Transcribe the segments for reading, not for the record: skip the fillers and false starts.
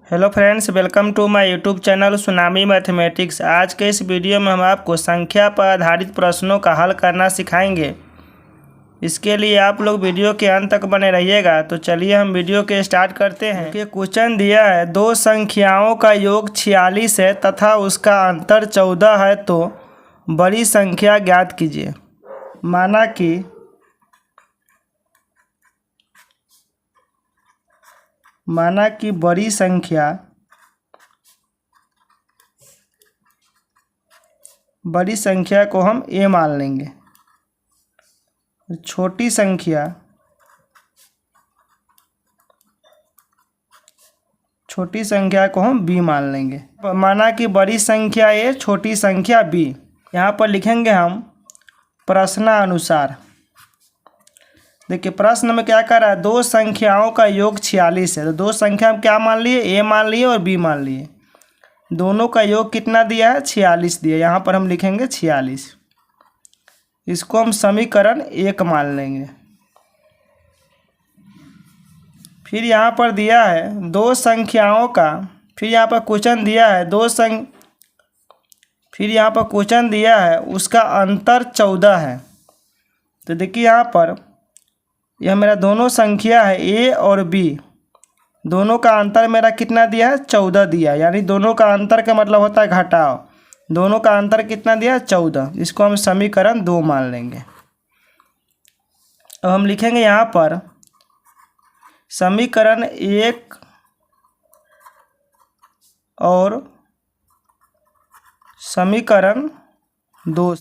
Hello friends, welcome to my YouTube channel Tsunami Mathematics. आज के इस वीडियो में हम आपको संख्या पर आधारित प्रश्नों का हल करना सिखाएंगे। इसके लिए आप लोग वीडियो के अंत तक बने रहिएगा। तो चलिए हम वीडियो के स्टार्ट करते हैं। कि क्वेश्चन दिया है, दो संख्याओं का योग 46 है तथा उसका अंतर 14 है, तो बड़ी संख्या ज्ञात कीजिए। माना कि बड़ी संख्या को हम a मान लेंगे, छोटी संख्या को हम b मान लेंगे। माना कि बड़ी संख्या a, छोटी संख्या b। यहाँ पर लिखेंगे हम प्रश्नानुसार। देखिए प्रश्न में क्या कर रहा है, दो संख्याओं का योग 46 है। तो दो संख्या हम क्या मान लिए, a मान लिए और b मान लिए। दोनों का योग कितना दिया है, 46 दिया। यहाँ पर हम लिखेंगे 46। इसको हम समीकरण 1 मान लेंगे। फिर यहाँ पर दिया है दो संख्याओं का, फिर यहाँ पर क्वेश्चन दिया है फिर यहाँ पर क्वेश्चन दिया है उसका अंतर 14 है। तो देखिए यहाँ पर यह मेरा दोनों संख्या है a और b, दोनों का अंतर मेरा कितना दिया है, 14 दिया। यानी दोनों का अंतर का मतलब होता है घटाव। दोनों का अंतर कितना दिया है, 14। इसको हम समीकरण 2 मान लेंगे। अब हम लिखेंगे यहाँ पर समीकरण 1 और समीकरण 2।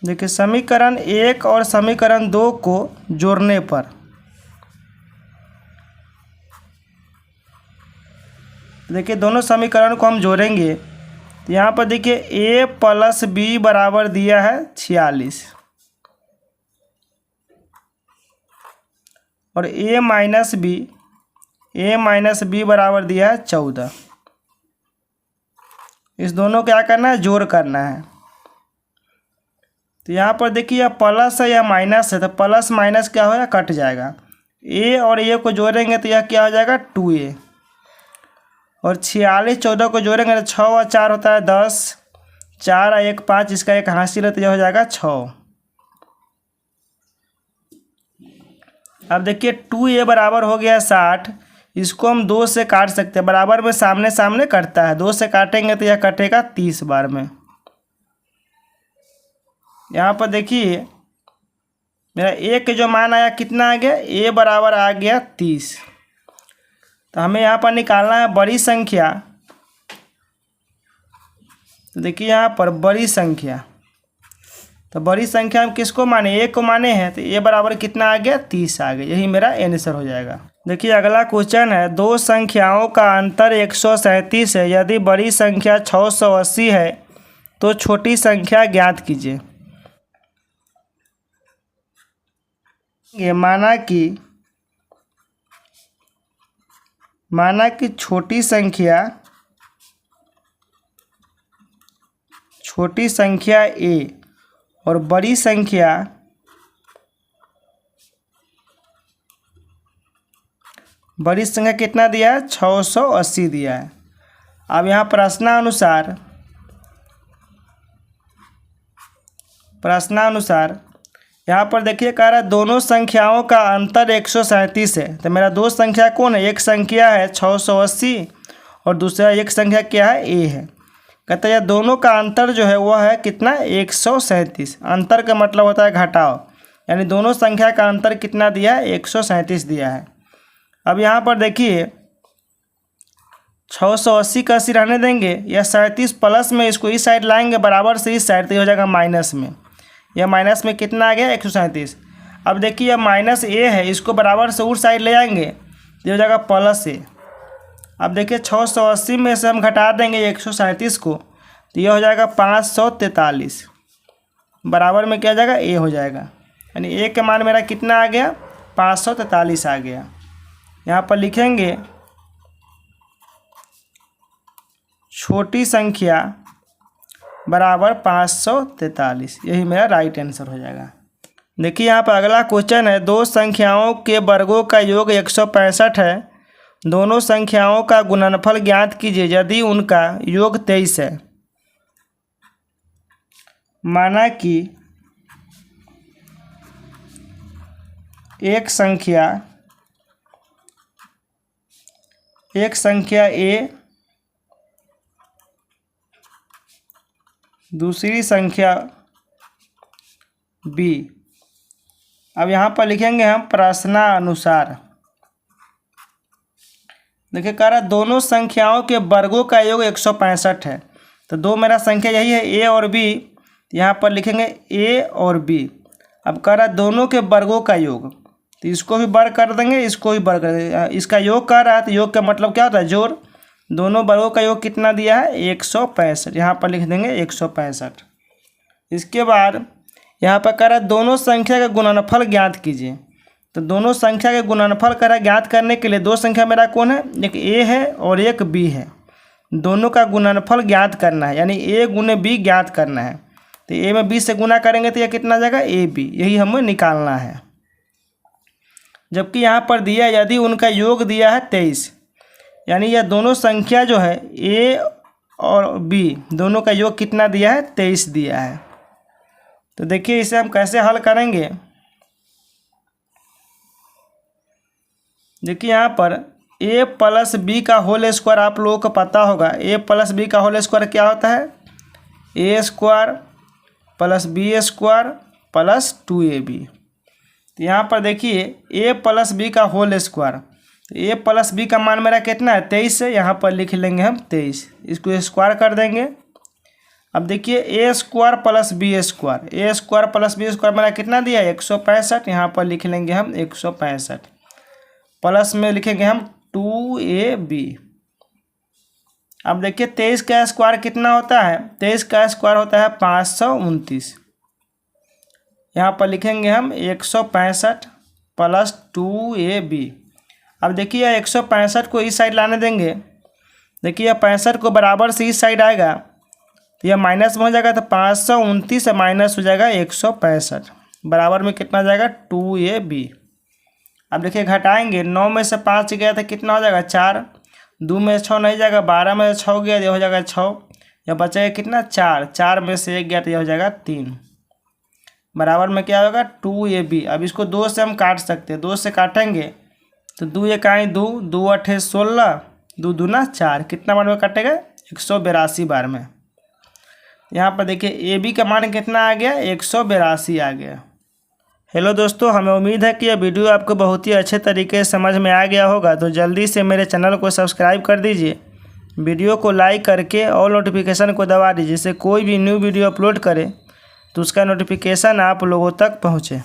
देखिए समीकरण 1 और समीकरण 2 को जोड़ने पर देखिए दोनों समीकरण को हम जोड़ेंगे तो यहाँ पर देखिए a प्लस b बराबर दिया है 46 और a माइनस b बराबर दिया है 14। इस दोनों को क्या करना है, जोड़ करना है। तो यहाँ पर देखिए यह प्लस है या माइनस है, तो प्लस माइनस क्या होगा, कट जाएगा। a और a को जोड़ेंगे तो यह क्या हो जाएगा, 2a। और 46 14 को जोड़ेंगे तो 6 और 4 होता है 10, 4 और 1 5, इसका एक हासिल है तो यह हो जाएगा 6। अब देखिए 2a बराबर हो गया 60। इसको हम 2 से काट सकते हैं, बराबर में सामने सामने कटता है। 2 से काटेंगे तो यह कटेगा 30 बार में। यहाँ पर देखिए मेरा a के जो मान आया कितना आ गया, a बराबर आ गया 30। तो हमें यहाँ पर निकालना है बड़ी संख्या। तो देखिए यहाँ पर बड़ी संख्या, तो बड़ी संख्या हम किसको माने, a को माने हैं। तो a बराबर कितना आ गया, 30 आ गया। यही मेरा आंसर हो जाएगा। देखिए अगला क्वेश्चन है, दो संख्याओं का अंतर 137 है। यदि बड़ी संख्या 680 है तो छोटी संख्या ज्ञात कीजिए। ये माना कि छोटी संख्या a और बड़ी संख्या कितना दिया है, 680 दिया है। अब यहाँ प्रश्नानुसार यहाँ पर देखिए कह रहा है दोनों संख्याओं का अंतर 137 है। तो मेरा दो संख्या कौन है, एक संख्या है 680 और दूसरा एक संख्या क्या है, a है। कहते हैं दोनों का अंतर जो है वह है कितना, 137। अंतर का मतलब होता है घटाव, यानी दोनों संख्या का अंतर कितना दिया है, 137 दिया है। अब यहाँ पर देखिए 680 का 80 रहने देंगे, या 37 प्लस में इसको इस साइड लाएंगे बराबर से इस साइड, तो हो जाएगा माइनस में। यह माइनस में कितना आ गया, 137। अब देखिए यह माइनस a है, इसको बराबर से उस साइड ले आएंगे तो हो जाएगा प्लस a। अब देखिए 680 में से हम घटा देंगे 137 को, तो यह हो जाएगा 543। बराबर में क्या हो जाएगा, a हो जाएगा। यानी a के मान मेरा कितना आ गया, 543 आ गया। यहाँ पर लिखेंगे छोटी संख्या बराबर 543। यही मेरा राइट आंसर हो जाएगा। देखिए यहाँ पर अगला क्वेश्चन है, दो संख्याओं के वर्गों का योग 165 है दोनों संख्याओं का गुणनफल ज्ञात कीजिए यदि उनका योग 23 है। माना कि एक संख्या ए दूसरी संख्या बी। अब यहाँ पर लिखेंगे हम प्रश्नानुसार। देखिए कह रहा है दोनों संख्याओं के वर्गों का योग 165 है। तो दो मेरा संख्या यही है ए और बी, यहाँ पर लिखेंगे ए और बी। अब कह रहा है दोनों के वर्गों का योग, तो इसको भी वर्ग कर देंगे, इसको भी वर्ग कर देंगे। इसका योग कर रहा है तो योग का मतलब क्या होता है? जोड़। दोनों वर्गों का योग कितना दिया है? 165। यहाँ पर लिख देंगे 165। इसके बाद यहाँ पर कह रहा है दोनों संख्या का गुणनफल ज्ञात कीजिए। तो दोनों संख्या के गुणनफल करा ज्ञात करने के लिए दो संख्या मेरा कौन है? एक ए है और एक बी है। दोनों का गुणनफल ज्ञात करना है, यानी ए गुने बी ज्ञात करना है। तो ए में बी से गुना करेंगे तो यह कितना जाएगा? A b. यही हमें निकालना है। जबकि यहाँ पर दिया यदि उनका योग दिया है 23, यानी यह दोनों संख्या जो है ए और बी दोनों का योग कितना दिया है? 23 दिया है। तो देखिए इसे हम कैसे हल करेंगे। देखिए यहाँ पर a प्लस बी का होल स्क्वायर आप लोगों को पता होगा। a प्लस बी का होल स्क्वायर क्या होता है? a square plus b square plus 2ab। तो यहाँ पर देखिए a प्लस बी का होल स्क्वायर, तो a प्लस बी का मान मेरा कितना है? 23 है। यहाँ पर लिख लेंगे हम 23, इसको स्क्वायर कर देंगे। अब देखिए a square plus b square मेरा कितना दिया है? 165। यहाँ पर लिख लेंगे हम 165, प्लस में लिखेंगे हम 2ab। अब देखिए 23 का स्क्वायर कितना होता है? 23 का स्क्वायर होता है 529। यहाँ पर लिखेंगे हम 165 प्लस 2ab। अब देखिए 165 को इस साइड लाने देंगे। देखिए 65 को बराबर से इस साइड आएगा तो यह माइनस में हो जाएगा, तो 529 से माइनस हो जाएगा 165। बराबर में कितना जाएगा? 2ab। अब देखिए घटाएंगे, 9 में से 5 गया तो कितना हो जाएगा? 4। 2 में से 6 नहीं जाएगा, 12 में से 6 गया तो हो जाएगा 6। यह बचेगा कितना? 4। 4 में से 1 गया तो यह हो जाएगा 3। बराबर में क्या होगा? 2ab। अब इसको 2 से हम काट सकते हैं। 2 से काटेंगे तो 2 1 आए 2, 2 8 16, 2 दूना 4। कितना बार में कटेगा? 182 बार में। यहाँ पर देखिए ab का मान कितना आ गया? 182 आ गया। हेलो दोस्तों, हमें उम्मीद है कि यह वीडियो आपको बहुत ही अच्छे तरीके से समझ में आ गया होगा। तो जल्दी से मेरे चैनल को सब्सक्राइब कर दीजिए, वीडियो को लाइक करके और नोटिफिकेशन को दबा दीजिए, जिससे कोई भी न्यू वीडियो अपलोड करें तो उसका नोटिफिकेशन आप लोगों तक पहुँचे।